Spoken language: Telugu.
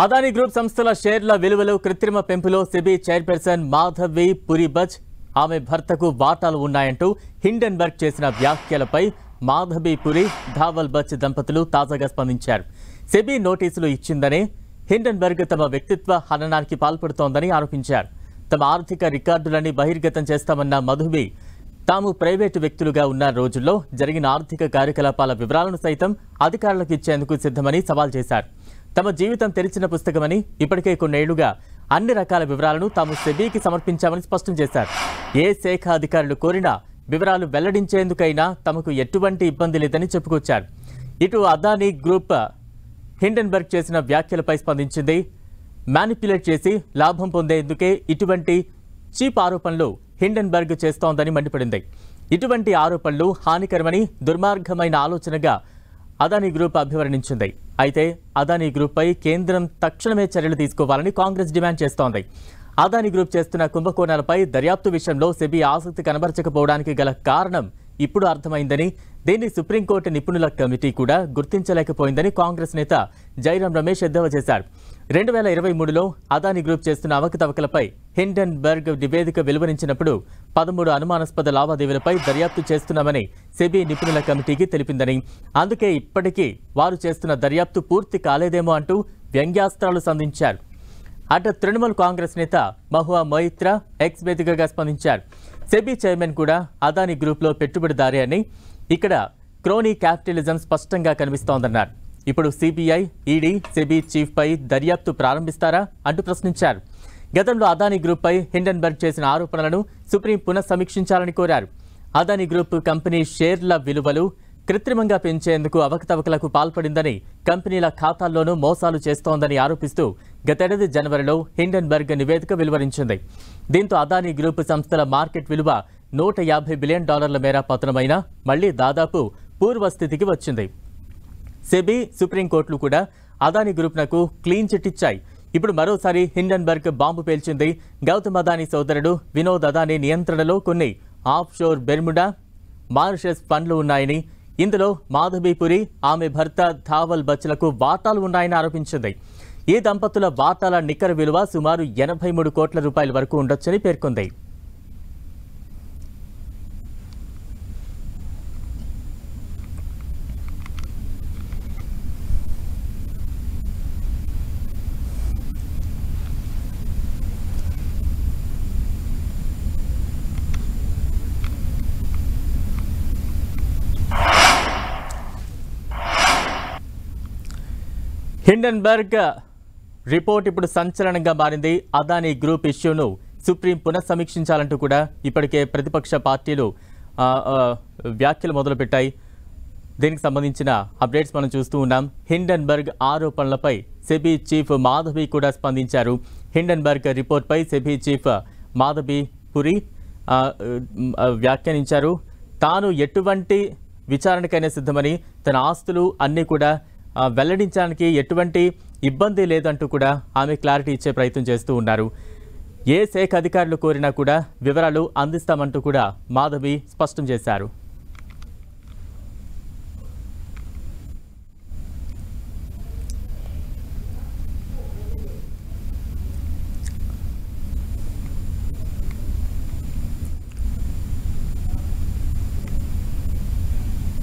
అదానీ గ్రూప్ సంస్థల షేర్ల విలువలు కృత్రిమ పెంపులో సెబీ చైర్పర్సన్ మాధవి పురిబజ్ ఆమె భర్తకు వాటాలు ఉన్నాయంటూ హిండెన్బర్గ్ చేసిన వ్యాఖ్యలపై మాధవి పురి ధావల్ బచ్ దంపతులు తాజాగా స్పందించారు. సెబీ నోటీసులు ఇచ్చిందని, హిండెన్బర్గ్ తమ వ్యక్తిత్వ హననానికి పాల్పడుతోందని ఆరోపించారు. తమ ఆర్థిక రికార్డులన్నీ బహిర్గతం చేస్తామన్న మాధవి తాము ప్రైవేటు వ్యక్తులుగా ఉన్న రోజుల్లో జరిగిన ఆర్థిక కార్యకలాపాల వివరాలను సైతం అధికారులకు ఇచ్చేందుకు సిద్ధమని సవాల్ చేశారు. తమ జీవితం తెరిచిన పుస్తకమని, ఇప్పటికే కొన్నేళ్లుగా అన్ని రకాల వివరాలను తాము సెబీకి సమర్పించామని స్పష్టం చేశారు. ఏ శాఖ అధికారులు కోరినా వివరాలు వెల్లడించేందుకైనా తమకు ఎటువంటి ఇబ్బంది లేదని చెప్పుకొచ్చారు. ఇటు అదానీ గ్రూప్ హిండెన్బర్గ్ చేసిన వ్యాఖ్యలపై స్పందించింది. మ్యానిపులేట్ చేసి లాభం పొందేందుకే ఇటువంటి చీప్ ఆరోపణలు హిండెన్బర్గ్ చేస్తోందని మండిపడింది. ఇటువంటి ఆరోపణలు హానికరమని, దుర్మార్గమైన ఆలోచనగా అదానీ గ్రూప్ అభివర్ణించింది. అయితే అదానీ గ్రూప్పై కేంద్రం తక్షణమే చర్యలు తీసుకోవాలని కాంగ్రెస్ డిమాండ్ చేస్తోంది. అదానీ గ్రూప్ చేస్తున్న కుంభకోణాలపై దర్యాప్తు విషయంలో సెబీ ఆసక్తి కనబరచకపోవడానికి గల కారణం ఇప్పుడు అర్థమైందని, దీన్ని సుప్రీంకోర్టు నిపుణుల కమిటీ కూడా గుర్తించలేకపోయిందని కాంగ్రెస్ నేత జైరాం రమేష్ ఎద్దేవా చేశారు. 2023లో అదానీ గ్రూప్ చేస్తున్న అవకతవకలపై హిండెన్బర్గ్ నివేదిక వెలువరించినప్పుడు 13 అనుమానాస్పద లావాదేవీలపై దర్యాప్తు చేస్తున్నామని సెబీ నిపుణుల కమిటీకి తెలిపిందని, అందుకే ఇప్పటికీ వారు చేస్తున్న దర్యాప్తు పూర్తి కాలేదేమో అంటూ వ్యంగ్యాస్త్రాలు సంధించారు. అటు తృణమూల్ కాంగ్రెస్ నేత మహువా మొయిత్రా ఎక్స్ వేదికగా స్పందించారు. సెబీ చైర్మన్ కూడా అదానీ గ్రూప్లో పెట్టుబడిదారే అని, ఇక్కడ క్రోనీ క్యాపిటలిజం స్పష్టంగా కనిపిస్తోందన్నారు. ఇప్పుడు సిబిఐ, ఈడీ సెబీ చీఫ్పై దర్యాప్తు ప్రారంభిస్తారా అంటూ ప్రశ్నించారు. గతంలో అదానీ గ్రూప్పై హిండెన్బర్గ్ చేసిన ఆరోపణలను సుప్రీం పునఃసమీక్షించాలని కోరారు. అదానీ గ్రూప్ కంపెనీ షేర్ల విలువలు కృత్రిమంగా పెంచేందుకు అవకతవకలకు పాల్పడిందని, కంపెనీల ఖాతాల్లోనూ మోసాలు చేస్తోందని ఆరోపిస్తూ గతేడాది జనవరిలో హిండెన్బర్గ్ నివేదిక వెలువరించింది. దీంతో అదానీ గ్రూప్ సంస్థల మార్కెట్ విలువ $150 బిలియన్ మేర పతనమైన మళ్లీ దాదాపు పూర్వస్థితికి వచ్చింది. సెబీ, సుప్రీంకోర్టులు కూడా అదానీ గ్రూప్నకు క్లీన్ చిట్ ఇచ్చాయి. ఇప్పుడు మరోసారి హిండెన్బర్గ్ బాంబు పేల్చింది. గౌతమ్ అదానీ సోదరుడు వినోద్ అదానీ నియంత్రణలో కొన్ని ఆఫ్ షోర్ బెర్ముడా, మారిషస్ ఫండ్లు ఉన్నాయని, ఇందులో మాధవి పురి, ఆమె భర్త ధావల్ బచ్లకు వాటాలు ఉన్నాయని ఆరోపించింది. ఈ దంపతుల వాటాల నికర విలువ సుమారు $83 కోట్ల వరకు ఉండొచ్చని పేర్కొంది. హిండెన్బర్గ్ రిపోర్ట్ ఇప్పుడు సంచలనంగా మారింది. అదానీ గ్రూప్ ఇష్యూను సుప్రీం పునఃసమీక్షించాలంటూ కూడా ఇప్పటికే ప్రతిపక్ష పార్టీలు వ్యాఖ్యలు మొదలుపెట్టాయి. దీనికి సంబంధించిన అప్డేట్స్ మనం చూస్తూ ఉన్నాం. హిండెన్బర్గ్ ఆరోపణలపై సెబీ చీఫ్ మాధవి కూడా స్పందించారు. హిండెన్బర్గ్ రిపోర్ట్పై సెబీ చీఫ్ మాధవి పురి వ్యాఖ్యానించారు. తాను ఎటువంటి విచారణకైనా సిద్ధమని, తన ఆస్తులు అన్నీ కూడా వెల్లడించడానికి ఎటువంటి ఇబ్బంది లేదంటూ కూడా ఆమె క్లారిటీ ఇచ్చే ప్రయత్నం చేస్తూ ఉన్నారు. ఏ శాఖ అధికారులు కోరినా కూడా వివరాలు అందిస్తామంటూ కూడా మాధవి స్పష్టం చేశారు.